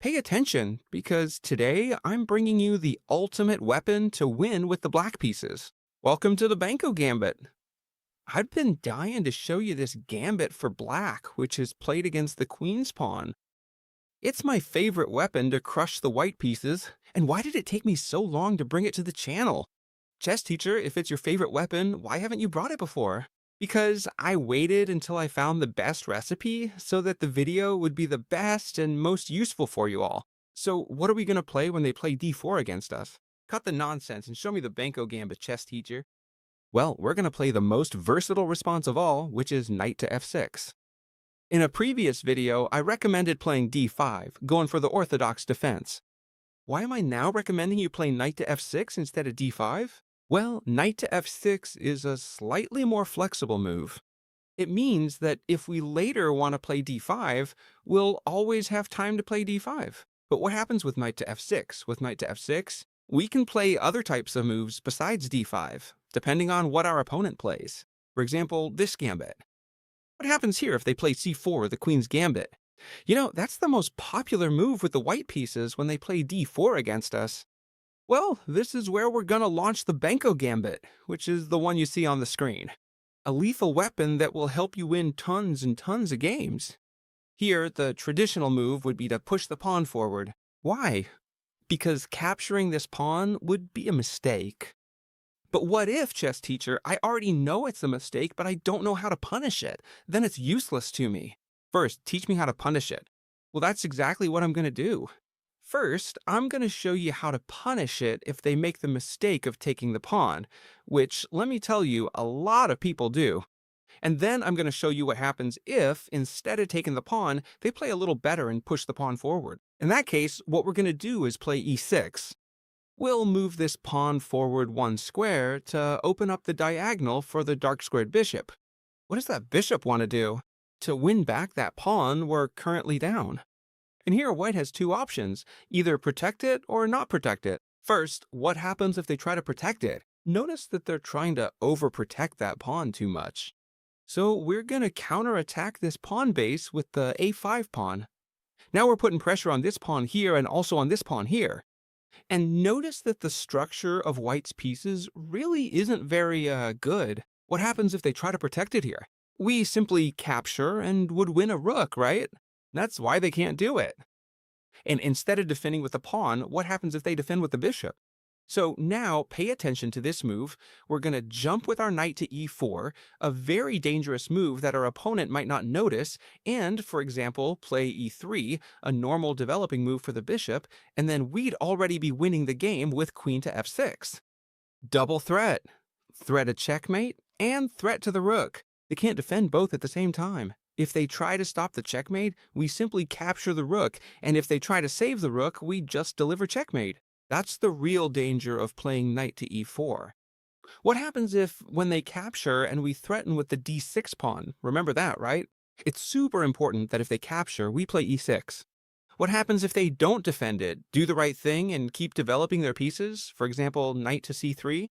Pay attention, because today I'm bringing you the ultimate weapon to win with the black pieces. Welcome to the BENKO Gambit. I've been dying to show you this gambit for black, which is played against the queen's pawn. It's my favorite weapon to crush the white pieces, and why did it take me so long to bring it to the channel? Chess teacher, if it's your favorite weapon, why haven't you brought it before? Because I waited until I found the best recipe so that the video would be the best and most useful for you all. So what are we going to play when they play d4 against us? Cut the nonsense and show me the BENKO Gambit, chess teacher. Well, we're going to play the most versatile response of all, which is knight to f6. In a previous video, I recommended playing d5, going for the orthodox defense. Why am I now recommending you play knight to f6 instead of d5? Well, knight to f6 is a slightly more flexible move. It means that if we later want to play d5, we'll always have time to play d5. But what happens with knight to f6? With knight to f6, we can play other types of moves besides d5, depending on what our opponent plays. For example, this gambit. What happens here if they play c4, the queen's gambit? You know, that's the most popular move with the white pieces when they play d4 against us. Well, this is where we're gonna launch the BENKO Gambit, which is the one you see on the screen. A lethal weapon that will help you win tons and tons of games. Here, the traditional move would be to push the pawn forward. Why? Because capturing this pawn would be a mistake. But what if, chess teacher, I already know it's a mistake, but I don't know how to punish it? Then it's useless to me. First, teach me how to punish it. Well, that's exactly what I'm gonna do. First, I'm going to show you how to punish it if they make the mistake of taking the pawn, which, let me tell you, a lot of people do. And then I'm going to show you what happens if, instead of taking the pawn, they play a little better and push the pawn forward. In that case, what we're going to do is play e6. We'll move this pawn forward one square to open up the diagonal for the dark squared bishop. What does that bishop want to do? To win back that pawn we're currently down. And here white has two options, either protect it or not protect it. First, what happens if they try to protect it? Notice that they're trying to overprotect that pawn too much. So we're going to counterattack this pawn base with the a5 pawn. Now we're putting pressure on this pawn here and also on this pawn here. And notice that the structure of white's pieces really isn't very good. What happens if they try to protect it here? We simply capture and would win a rook, right? That's why they can't do it. And instead of defending with the pawn, what happens if they defend with the bishop? So now, pay attention to this move. We're going to jump with our knight to e4, a very dangerous move that our opponent might not notice, and, for example, play e3, a normal developing move for the bishop, and then we'd already be winning the game with queen to f6. Double threat. Threat a checkmate, and threat to the rook. They can't defend both at the same time. If they try to stop the checkmate, we simply capture the rook, and if they try to save the rook, we just deliver checkmate. That's the real danger of playing knight to e4. What happens if, when they capture and we threaten with the d6 pawn? Remember that, right? It's super important that if they capture, we play e6. What happens if they don't defend it, do the right thing, and keep developing their pieces? For example, knight to c3?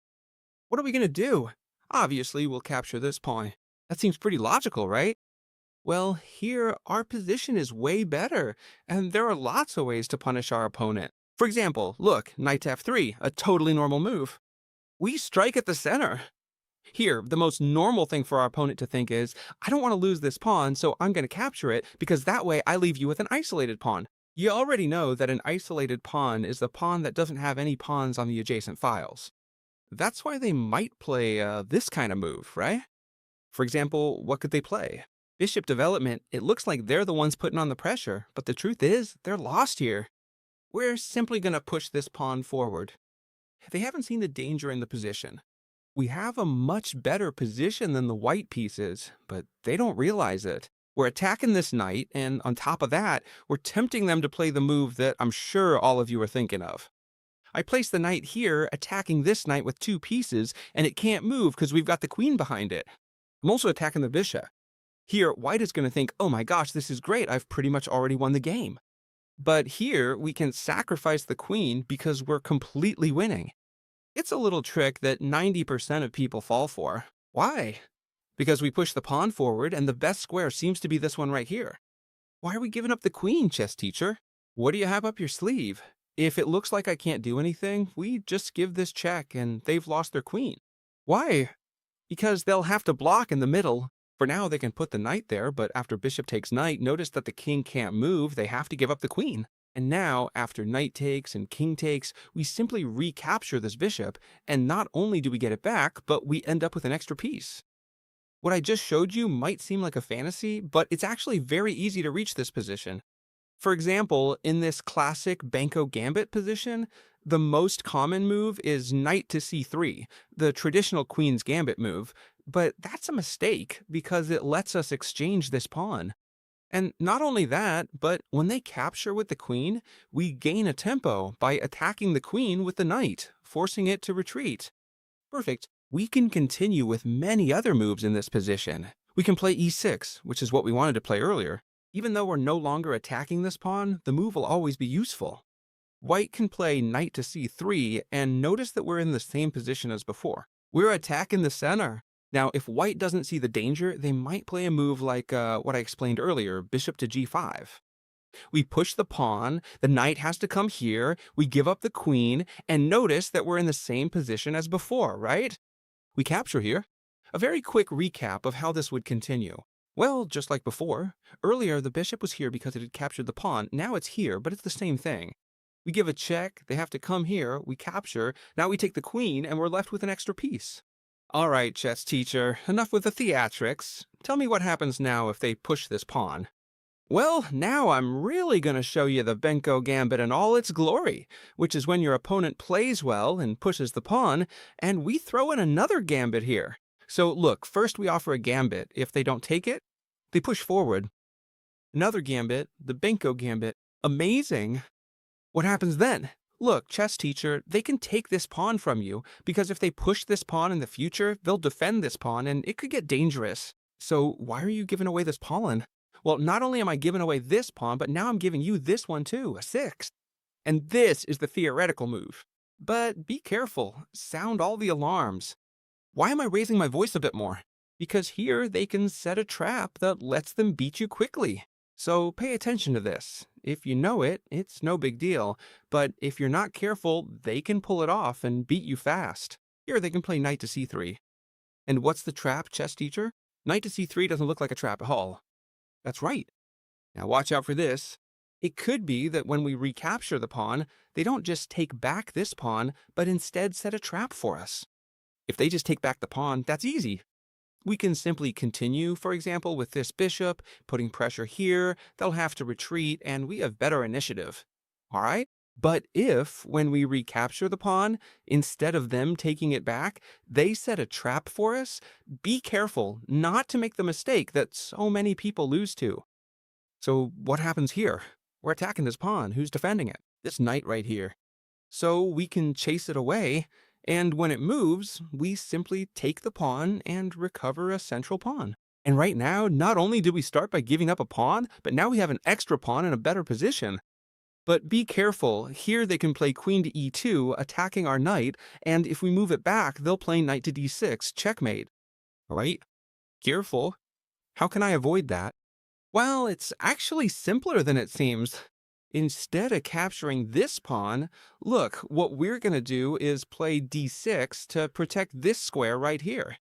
What are we going to do? Obviously, we'll capture this pawn. That seems pretty logical, right? Well, here our position is way better, and there are lots of ways to punish our opponent. For example, look, knight to f3, a totally normal move. We strike at the center. Here, the most normal thing for our opponent to think is, I don't want to lose this pawn, so I'm going to capture it, because that way I leave you with an isolated pawn. You already know that an isolated pawn is the pawn that doesn't have any pawns on the adjacent files. That's why they might play this kind of move, right? For example, what could they play? Bishop development, it looks like they're the ones putting on the pressure, but the truth is, they're lost here. We're simply going to push this pawn forward. They haven't seen the danger in the position. We have a much better position than the white pieces, but they don't realize it. We're attacking this knight, and on top of that, we're tempting them to play the move that I'm sure all of you are thinking of. I place the knight here, attacking this knight with two pieces, and it can't move because we've got the queen behind it. I'm also attacking the bishop. Here, white is going to think, oh my gosh, this is great, I've pretty much already won the game. But here, we can sacrifice the queen because we're completely winning. It's a little trick that 90% of people fall for. Why? Because we push the pawn forward, and the best square seems to be this one right here. Why are we giving up the queen, chess teacher? What do you have up your sleeve? If it looks like I can't do anything, we just give this check and they've lost their queen. Why? Because they'll have to block in the middle. For now, they can put the knight there, but after bishop takes knight, notice that the king can't move, they have to give up the queen. And now, after knight takes and king takes, we simply recapture this bishop, and not only do we get it back, but we end up with an extra piece. What I just showed you might seem like a fantasy, but it's actually very easy to reach this position. For example, in this classic Benko Gambit position, the most common move is knight to c3, the traditional queen's gambit move, but that's a mistake because it lets us exchange this pawn. And not only that, but when they capture with the queen, we gain a tempo by attacking the queen with the knight, forcing it to retreat. Perfect. We can continue with many other moves in this position. We can play e6, which is what we wanted to play earlier. Even though we're no longer attacking this pawn, the move will always be useful. White can play knight to c3, and notice that we're in the same position as before. We're attacking the center. Now, if white doesn't see the danger, they might play a move like what I explained earlier, bishop to g5. We push the pawn, the knight has to come here, we give up the queen, and notice that we're in the same position as before, right? We capture here. A very quick recap of how this would continue. Well, just like before, earlier the bishop was here because it had captured the pawn, now it's here, but it's the same thing. We give a check, they have to come here, we capture, now we take the queen, and we're left with an extra piece. All right, chess teacher, enough with the theatrics. Tell me what happens now if they push this pawn. Well, now I'm really going to show you the Benko Gambit in all its glory, which is when your opponent plays well and pushes the pawn, and we throw in another gambit here. So look, first we offer a gambit. If they don't take it, they push forward. Another gambit, the Benko Gambit. Amazing! What happens then? Look, chess teacher, they can take this pawn from you, because if they push this pawn in the future, they'll defend this pawn, and it could get dangerous. So why are you giving away this pawn? Well, not only am I giving away this pawn, but now I'm giving you this one too, a 6. And this is the theoretical move. But be careful, sound all the alarms. Why am I raising my voice a bit more? Because here they can set a trap that lets them beat you quickly. So pay attention to this. If you know it, it's no big deal. But if you're not careful, they can pull it off and beat you fast. Here they can play knight to c3. And what's the trap, chess teacher? Knight to c3 doesn't look like a trap at all. That's right. Now watch out for this. It could be that when we recapture the pawn, they don't just take back this pawn, but instead set a trap for us. If they just take back the pawn, that's easy. We can simply continue, for example, with this bishop, putting pressure here, they'll have to retreat, and we have better initiative. All right? But if, when we recapture the pawn, instead of them taking it back, they set a trap for us, be careful not to make the mistake that so many people lose to. So what happens here? We're attacking this pawn. Who's defending it? This knight right here. So we can chase it away, and when it moves, we simply take the pawn and recover a central pawn. And right now, not only do we start by giving up a pawn, but now we have an extra pawn in a better position. But be careful, here they can play queen to e2, attacking our knight, and if we move it back, they'll play knight to d6, checkmate. Right? Careful. How can I avoid that? Well, it's actually simpler than it seems. Instead of capturing this pawn, look, what we're going to do is play d6 to protect this square right here.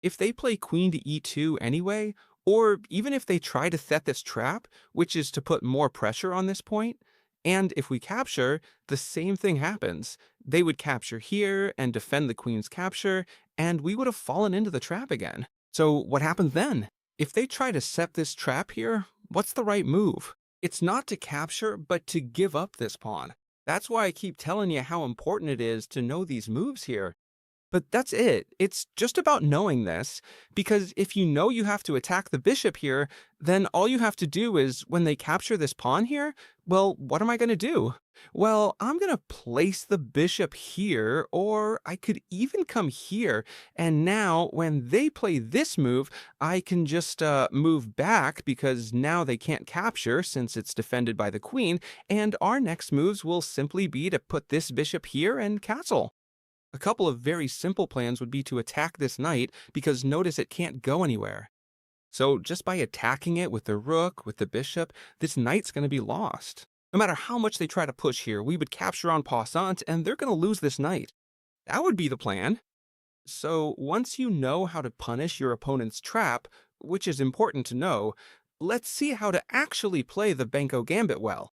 If they play queen to e2 anyway, or even if they try to set this trap, which is to put more pressure on this point, and if we capture, the same thing happens. They would capture here and defend the queen's capture, and we would have fallen into the trap again. So what happens then? If they try to set this trap here, what's the right move? It's not to capture, but to give up this pawn. That's why I keep telling you how important it is to know these moves here. But that's it. It's just about knowing this, because if you know you have to attack the bishop here, then all you have to do is, when they capture this pawn here, well, what am I going to do? Well, I'm going to place the bishop here, or I could even come here, and now when they play this move, I can just move back, because now they can't capture since it's defended by the queen, and our next moves will simply be to put this bishop here and castle. A couple of very simple plans would be to attack this knight, because notice it can't go anywhere. So just by attacking it with the rook, with the bishop, this knight's going to be lost. No matter how much they try to push here, we would capture en passant, and they're going to lose this knight. That would be the plan. So once you know how to punish your opponent's trap, which is important to know, let's see how to actually play the Benko Gambit well.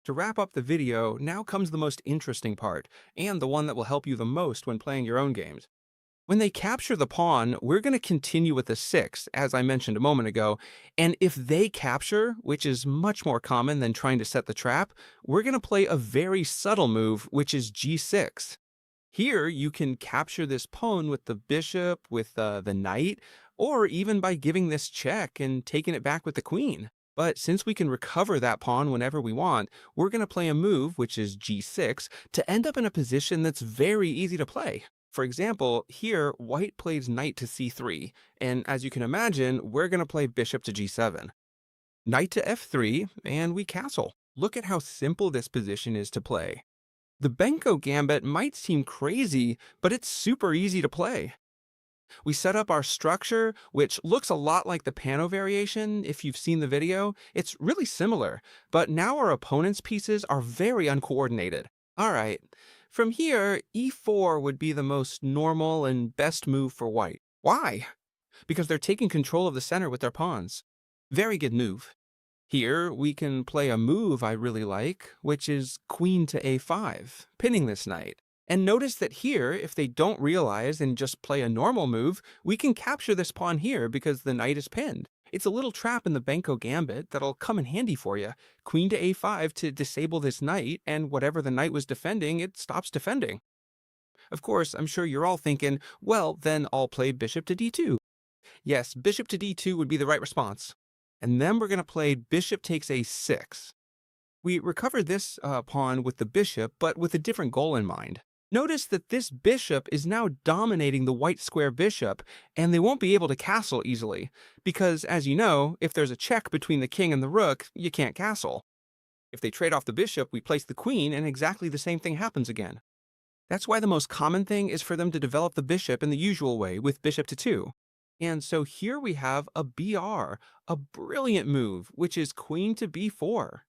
To wrap up the video, now comes the most interesting part, and the one that will help you the most when playing your own games. When they capture the pawn, we're going to continue with the 6, as I mentioned a moment ago, and if they capture, which is much more common than trying to set the trap, we're going to play a very subtle move, which is g6. Here, you can capture this pawn with the bishop, with the knight, or even by giving this check and taking it back with the queen. But since we can recover that pawn whenever we want, we're going to play a move, which is g6, to end up in a position that's very easy to play. For example, here, white plays knight to c3, and as you can imagine, we're going to play bishop to g7. Knight to f3, and we castle. Look at how simple this position is to play. The Benko Gambit might seem crazy, but it's super easy to play. We set up our structure, which looks a lot like the Pano variation. If you've seen the video, it's really similar, but now our opponent's pieces are very uncoordinated. All right, from here, e4 would be the most normal and best move for white. Why? Because they're taking control of the center with their pawns. Very good move. Here, we can play a move I really like, which is queen to a5, pinning this knight. And notice that here, if they don't realize and just play a normal move, we can capture this pawn here because the knight is pinned. It's a little trap in the Benko Gambit that'll come in handy for you. Queen to a5 to disable this knight, and whatever the knight was defending, it stops defending. Of course, I'm sure you're all thinking, well, then I'll play bishop to d2. Yes, bishop to d2 would be the right response. And then we're going to play bishop takes a6. We recovered this pawn with the bishop, but with a different goal in mind. Notice that this bishop is now dominating the white square bishop, and they won't be able to castle easily, because, as you know, if there's a check between the king and the rook, you can't castle. If they trade off the bishop, we place the queen, and exactly the same thing happens again. That's why the most common thing is for them to develop the bishop in the usual way, with bishop to 2. And so here we have a BR, a brilliant move, which is queen to b4.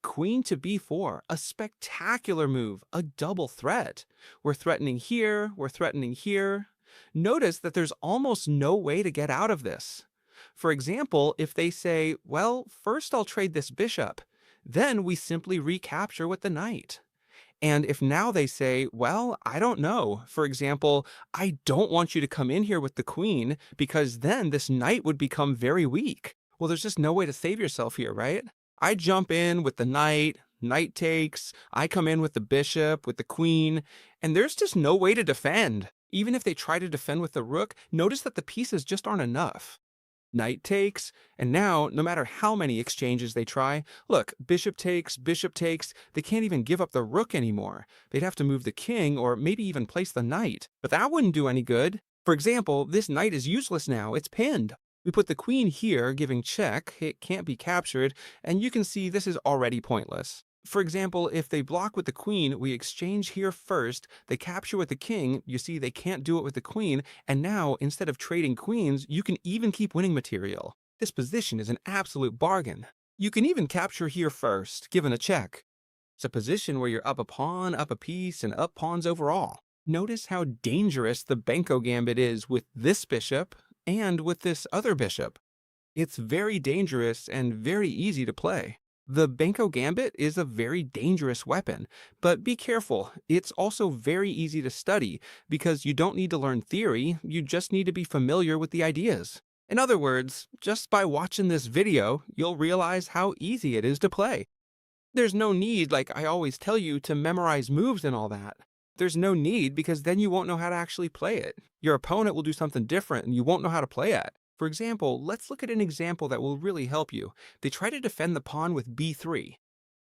Queen to b4, a spectacular move, a double threat. We're threatening here, we're threatening here. Notice that there's almost no way to get out of this. For example, if they say, well, first I'll trade this bishop, then we simply recapture with the knight. And if now they say, well, I don't know. For example, I don't want you to come in here with the queen because then this knight would become very weak. Well, there's just no way to save yourself here, right? I jump in with the knight, knight takes, I come in with the bishop, with the queen, and there's just no way to defend. Even if they try to defend with the rook, notice that the pieces just aren't enough. Knight takes, and now, no matter how many exchanges they try, look, bishop takes, they can't even give up the rook anymore. They'd have to move the king or maybe even place the knight. But that wouldn't do any good. For example, this knight is useless now, it's pinned. We put the queen here, giving check, it can't be captured, and you can see this is already pointless. For example, if they block with the queen, we exchange here first, they capture with the king, you see they can't do it with the queen, and now, instead of trading queens, you can even keep winning material. This position is an absolute bargain. You can even capture here first, given a check. It's a position where you're up a pawn, up a piece, and up pawns overall. Notice how dangerous the Benko Gambit is with this bishop, and with this other bishop. It's very dangerous and very easy to play. The Benko Gambit is a very dangerous weapon, but be careful, it's also very easy to study because you don't need to learn theory, you just need to be familiar with the ideas. In other words, just by watching this video, you'll realize how easy it is to play. There's no need, like I always tell you, to memorize moves and all that. There's no need because then you won't know how to actually play it. Your opponent will do something different and you won't know how to play it. For example, let's look at an example that will really help you. They try to defend the pawn with b3.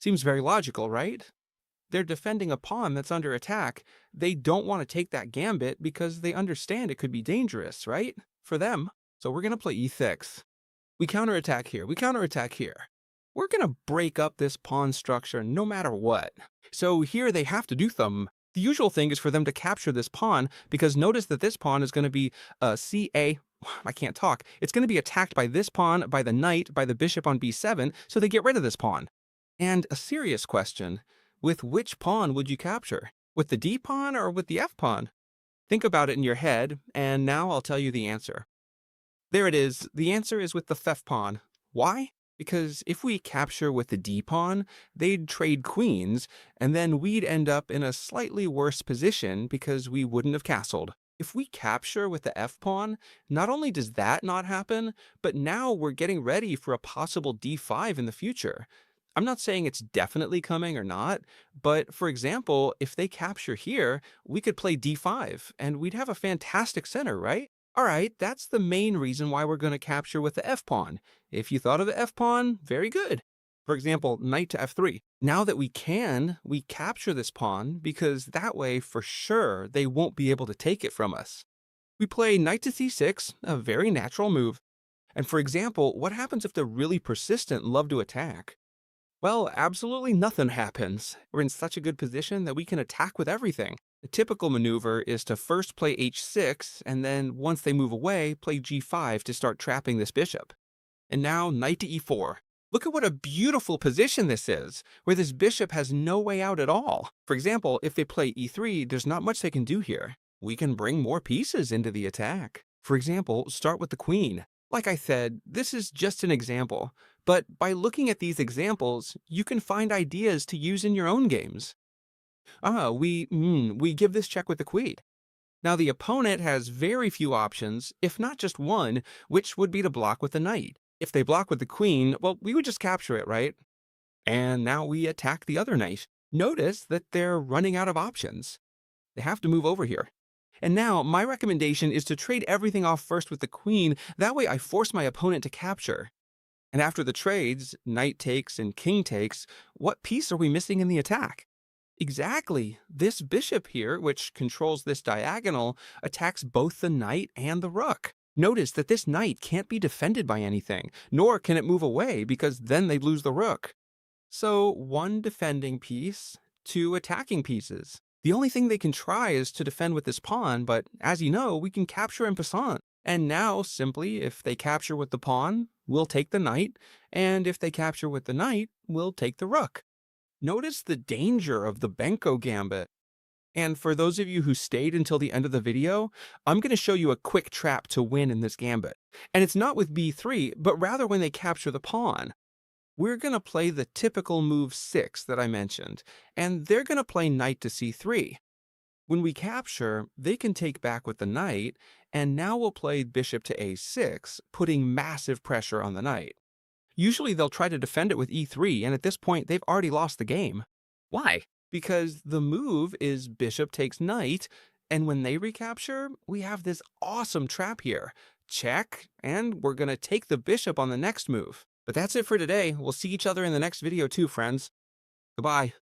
Seems very logical, right? They're defending a pawn that's under attack. They don't want to take that gambit because they understand it could be dangerous, right? For them. So we're going to play e6. We counterattack here. We counterattack here. We're going to break up this pawn structure no matter what. So here they have to do something. The usual thing is for them to capture this pawn because notice that this pawn is going to be CA. I can't talk. It's going to be attacked by this pawn, by the knight, by the bishop on b7, so they get rid of this pawn. And a serious question, with which pawn would you capture? With the D pawn or with the F pawn? Think about it in your head, and now I'll tell you the answer. There it is. The answer is with the F pawn. Why? Because if we capture with the D pawn, they'd trade queens, and then we'd end up in a slightly worse position because we wouldn't have castled. If we capture with the F pawn, not only does that not happen, but now we're getting ready for a possible D5 in the future. I'm not saying it's definitely coming or not, but for example, if they capture here, we could play D5, and we'd have a fantastic center, right? All right, that's the main reason why we're going to capture with the F pawn. If you thought of the F pawn, very good. For example, knight to F3. Now that we capture this pawn because that way, for sure, they won't be able to take it from us. We play knight to C6, a very natural move. And for example, what happens if they're really persistent and love to attack? Well, absolutely nothing happens. We're in such a good position that we can attack with everything. The typical maneuver is to first play h6, and then once they move away, play g5 to start trapping this bishop. And now knight to e4. Look at what a beautiful position this is, where this bishop has no way out at all. For example, if they play e3, there's not much they can do here. We can bring more pieces into the attack. For example, start with the queen. Like I said, this is just an example, but by looking at these examples, you can find ideas to use in your own games. We give this check with the queen. Now the opponent has very few options, if not just one, which would be to block with the knight. If they block with the queen, well, we would just capture it, right? And now we attack the other knight. Notice that they're running out of options. They have to move over here. And now my recommendation is to trade everything off first with the queen, that way I force my opponent to capture. And after the trades, knight takes and king takes, what piece are we missing in the attack? Exactly. This bishop here, which controls this diagonal, attacks both the knight and the rook. Notice that this knight can't be defended by anything, nor can it move away because then they'd lose the rook. So one defending piece, two attacking pieces. The only thing they can try is to defend with this pawn, but as you know, we can capture en passant. And now, simply, if they capture with the pawn, we'll take the knight, and if they capture with the knight, we'll take the rook. Notice the danger of the BENKO gambit. And for those of you who stayed until the end of the video, I'm going to show you a quick trap to win in this gambit. And it's not with b3, but rather when they capture the pawn. We're going to play the typical move 6 that I mentioned, and they're going to play knight to c3. When we capture, they can take back with the knight, and now we'll play bishop to a6, putting massive pressure on the knight. Usually they'll try to defend it with e3, and at this point they've already lost the game. Why? Because the move is bishop takes knight, and when they recapture, we have this awesome trap here. Check, and we're going to take the bishop on the next move. But that's it for today. We'll see each other in the next video too, friends. Goodbye.